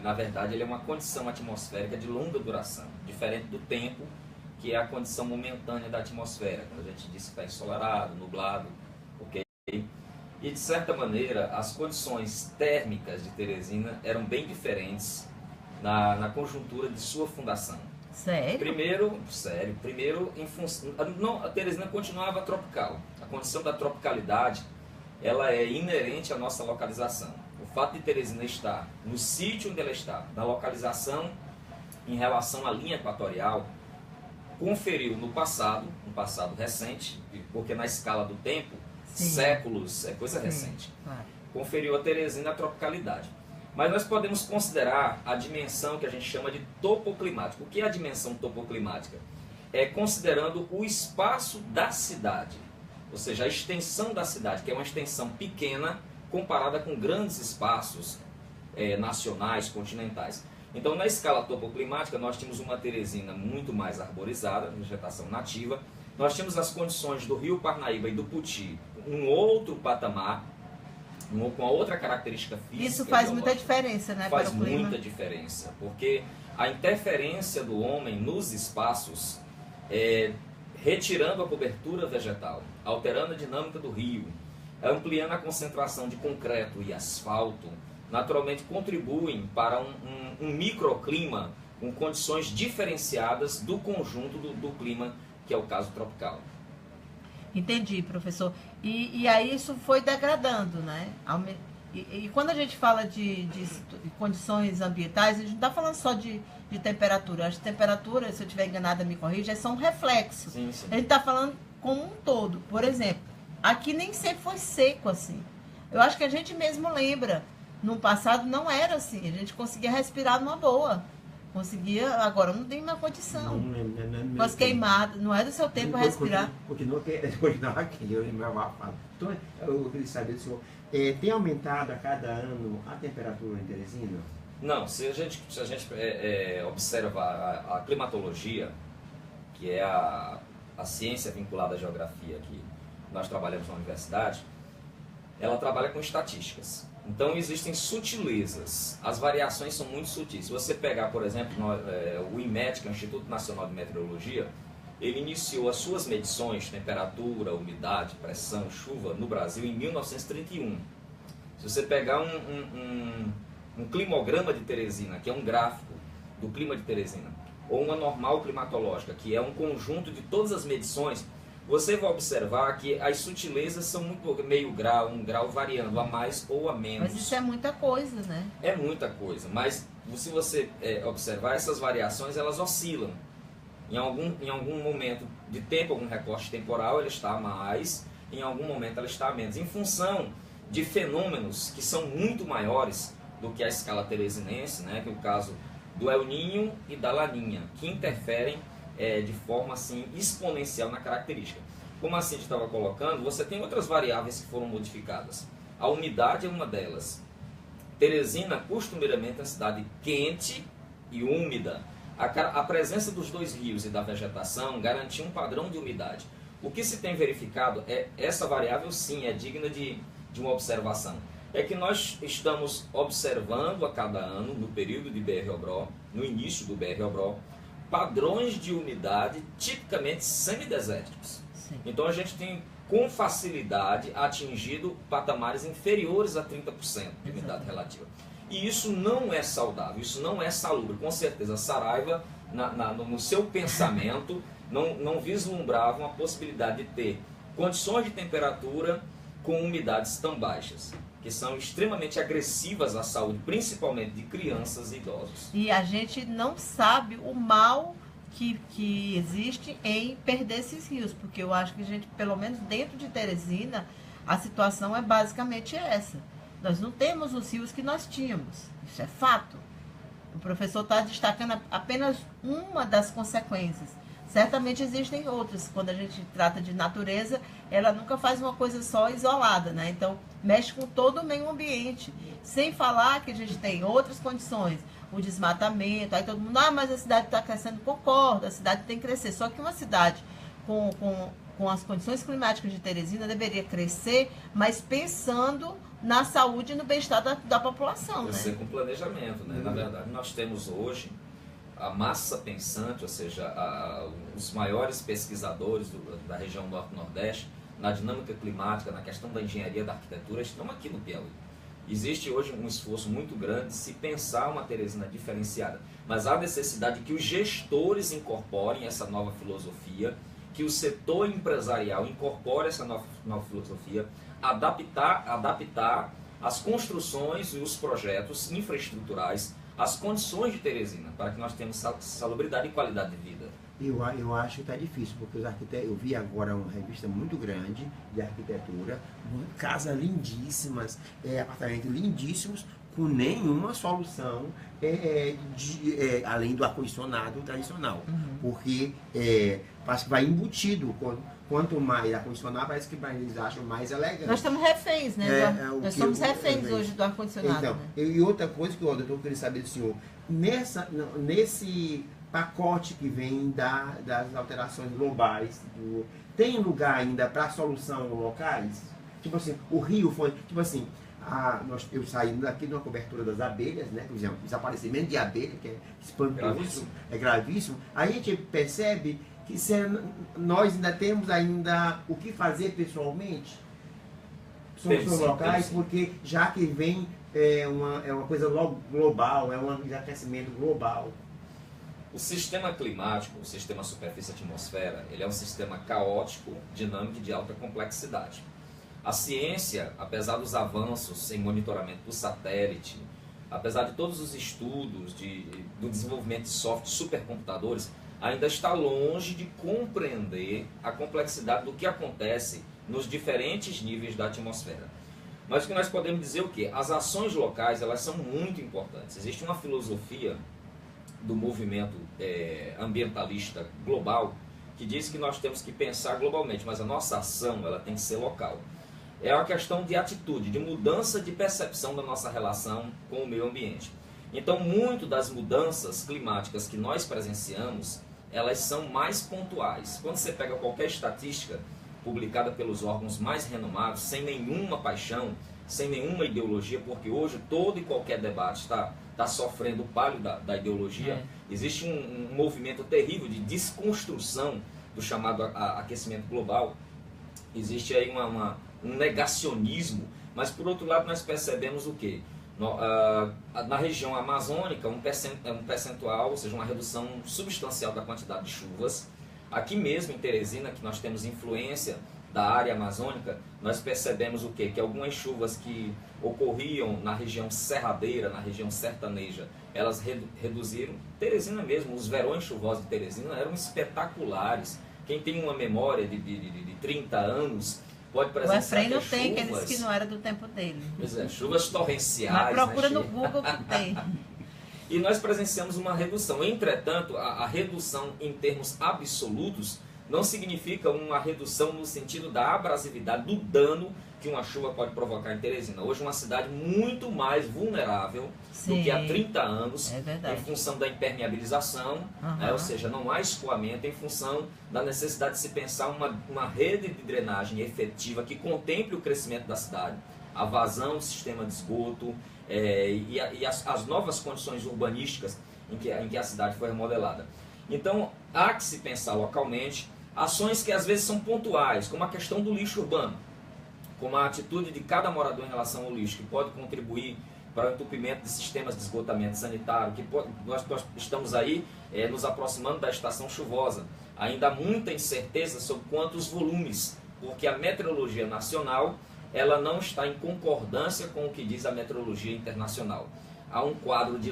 na verdade, ele é uma condição atmosférica de longa duração, diferente do tempo, que é a condição momentânea da atmosfera, quando a gente diz que está ensolarado, nublado, ok? E, de certa maneira, as condições térmicas de Teresina eram bem diferentes na conjuntura de sua fundação. Sério? Primeiro, em função, a Teresina continuava tropical. A condição da tropicalidade, ela é inerente à nossa localização. O fato de Teresina estar no sítio onde ela está, na localização em relação à linha equatorial, conferiu no passado recente, porque na escala do tempo, sim, séculos é coisa, sim, recente, claro, conferiu a Teresina a tropicalidade. Mas nós podemos considerar a dimensão que a gente chama de topoclimática. O que é a dimensão topoclimática? É considerando o espaço da cidade, ou seja, a extensão da cidade, que é uma extensão pequena comparada com grandes espaços nacionais, continentais. Então, na escala topoclimática, nós tínhamos uma Teresina muito mais arborizada, vegetação nativa. Nós tínhamos as condições do Rio Parnaíba e do Puti, um outro patamar, com a outra característica física. Isso faz muita diferença, né? Faz muita diferença, porque a interferência do homem nos espaços, retirando a cobertura vegetal, alterando a dinâmica do rio, ampliando a concentração de concreto e asfalto, naturalmente contribuem para um microclima com condições diferenciadas do conjunto do clima, que é o caso tropical. Entendi, professor. E aí isso foi degradando, né? E quando a gente fala de condições ambientais, a gente não está falando só de temperatura. As temperaturas, se eu estiver enganada, me corrija, são reflexos. Sim, sim. A gente está falando como um todo. Por exemplo, aqui nem sempre foi seco assim. Eu acho que a gente mesmo lembra. No passado não era assim. A gente conseguia respirar numa boa. Conseguia, agora não tem mais condição. Com as queimadas, não é do seu tempo respirar. Continua aquele, eu lembrava. Então, eu queria saber do senhor, tem aumentado a cada ano a temperatura em Teresina? Não, se a gente observar a climatologia, que é a ciência vinculada à geografia que nós trabalhamos na universidade, ela trabalha com estatísticas. Então existem sutilezas, as variações são muito sutis. Se você pegar, por exemplo, o IMET, que é o Instituto Nacional de Meteorologia, ele iniciou as suas medições, temperatura, umidade, pressão, chuva, no Brasil em 1931. Se você pegar um climograma de Teresina, que é um gráfico do clima de Teresina, ou uma normal climatológica, que é um conjunto de todas as medições, você vai observar que as sutilezas são muito meio grau, 1 grau, variando a mais ou a menos. Mas isso é muita coisa, né? É muita coisa, mas se você observar, essas variações, elas oscilam. Em algum momento de tempo, algum recorte temporal, ela está a mais, em algum momento ela está a menos, em função de fenômenos que são muito maiores do que a escala teresinense, né? Que é o caso do El Niño e da Laninha, que interferem de forma assim, exponencial na característica. Como a Cindy estava colocando, você tem outras variáveis que foram modificadas. A umidade é uma delas. Teresina, costumeiramente, é uma cidade quente e úmida. A presença dos dois rios e da vegetação garantia um padrão de umidade. O que se tem verificado essa variável, sim, é digna de uma observação. É que nós estamos observando a cada ano, no período de BR-Obró, no início do BR-Obró, padrões de umidade tipicamente semidesérticos. Sim. Então a gente tem com facilidade atingido patamares inferiores a 30% de umidade relativa. E isso não é saudável, isso não é salubre. Com certeza Saraiva, no seu pensamento, não vislumbrava uma possibilidade de ter condições de temperatura com umidades tão baixas, que são extremamente agressivas à saúde, principalmente de crianças e idosos. E a gente não sabe o mal que existe em perder esses rios, porque eu acho que a gente, pelo menos dentro de Teresina, a situação é basicamente essa. Nós não temos os rios que nós tínhamos, isso é fato. O professor está destacando apenas uma das consequências. Certamente existem outras. Quando a gente trata de natureza, ela nunca faz uma coisa só isolada, né? Então, mexe com todo o meio ambiente. Sem falar que a gente tem outras condições. O desmatamento, aí todo mundo, mas a cidade está crescendo. Concordo, a cidade tem que crescer. Só que uma cidade com as condições climáticas de Teresina deveria crescer, mas pensando na saúde e no bem-estar da população, Tem que né? ser com planejamento, né? Na verdade, nós temos hoje a massa pensante, ou seja, os maiores pesquisadores da região norte-nordeste, na dinâmica climática, na questão da engenharia, da arquitetura, estão aqui no Piauí. Existe hoje um esforço muito grande de se pensar uma Teresina diferenciada, mas há necessidade que os gestores incorporem essa nova filosofia, que o setor empresarial incorpore essa nova filosofia, adaptar as construções e os projetos infraestruturais às condições de Teresina, para que nós tenhamos salubridade e qualidade de vida. Eu acho que está difícil, porque os arquitetos, eu vi agora uma revista muito grande de arquitetura, casas lindíssimas, apartamentos lindíssimos, com nenhuma solução além do ar-condicionado tradicional. Porque parece que vai embutido. Quanto mais ar-condicionado, parece que eles acham mais elegante. Nós estamos reféns, né? Nós somos reféns hoje do ar-condicionado. Então, né? E outra coisa que eu queria saber do senhor, nesse pacote que vem das alterações globais, tem lugar ainda para solução locais? Tipo assim, o Rio foi, tipo assim, eu saindo daqui de uma cobertura das abelhas, né? Por exemplo, desaparecimento de abelha, que é espantoso, é gravíssimo. Aí a gente percebe que nós ainda temos o que fazer pessoalmente, soluções locais, porque já que vem uma coisa global, é um aquecimento global. O sistema climático, o sistema superfície-atmosfera, ele é um sistema caótico, dinâmico e de alta complexidade. A ciência, apesar dos avanços em monitoramento do satélite, apesar de todos os estudos do desenvolvimento de softwares supercomputadores, ainda está longe de compreender a complexidade do que acontece nos diferentes níveis da atmosfera. Mas o que nós podemos dizer é o quê? As ações locais, elas são muito importantes. Existe uma filosofia do movimento ambientalista global que diz que nós temos que pensar globalmente, mas a nossa ação ela tem que ser local. É uma questão de atitude, de mudança de percepção da nossa relação com o meio ambiente. Então, muito das mudanças climáticas que nós presenciamos, elas são mais pontuais. Quando você pega qualquer estatística publicada pelos órgãos mais renomados, sem nenhuma paixão, sem nenhuma ideologia, porque hoje todo e qualquer debate está sofrendo o palio da ideologia. Existe um movimento terrível de desconstrução do chamado aquecimento global. Existe aí um negacionismo, mas por outro lado nós percebemos o quê? Na região amazônica, um percentual, ou seja, uma redução substancial da quantidade de chuvas. Aqui mesmo em Teresina, que nós temos influência da área amazônica, nós percebemos o quê? Que algumas chuvas que ocorriam na região serradeira, na região sertaneja, elas reduziram. Teresina mesmo, os verões chuvosos de Teresina eram espetaculares. Quem tem uma memória de 30 anos pode presenciar. O Efraim não chuvas, tem, que ele disse que não era do tempo dele. Pois é, chuvas torrenciais. Mas procura né, no Google que tem. E nós presenciamos uma redução. Entretanto, a redução em termos absolutos não significa uma redução no sentido da abrasividade, do dano que uma chuva pode provocar em Teresina. Hoje é uma cidade muito mais vulnerável do que há 30 anos, em função da impermeabilização, né? Ou seja, não há escoamento, em função da necessidade de se pensar uma rede de drenagem efetiva que contemple o crescimento da cidade, a vazão do sistema de esgoto e as novas condições urbanísticas em que a cidade foi remodelada. Então, há que se pensar localmente ações que às vezes são pontuais, como a questão do lixo urbano, como a atitude de cada morador em relação ao lixo, que pode contribuir para o entupimento de sistemas de esgotamento sanitário, nós estamos aí nos aproximando da estação chuvosa. Ainda há muita incerteza sobre quantos volumes, porque a meteorologia nacional ela não está em concordância com o que diz a meteorologia internacional. Há um quadro de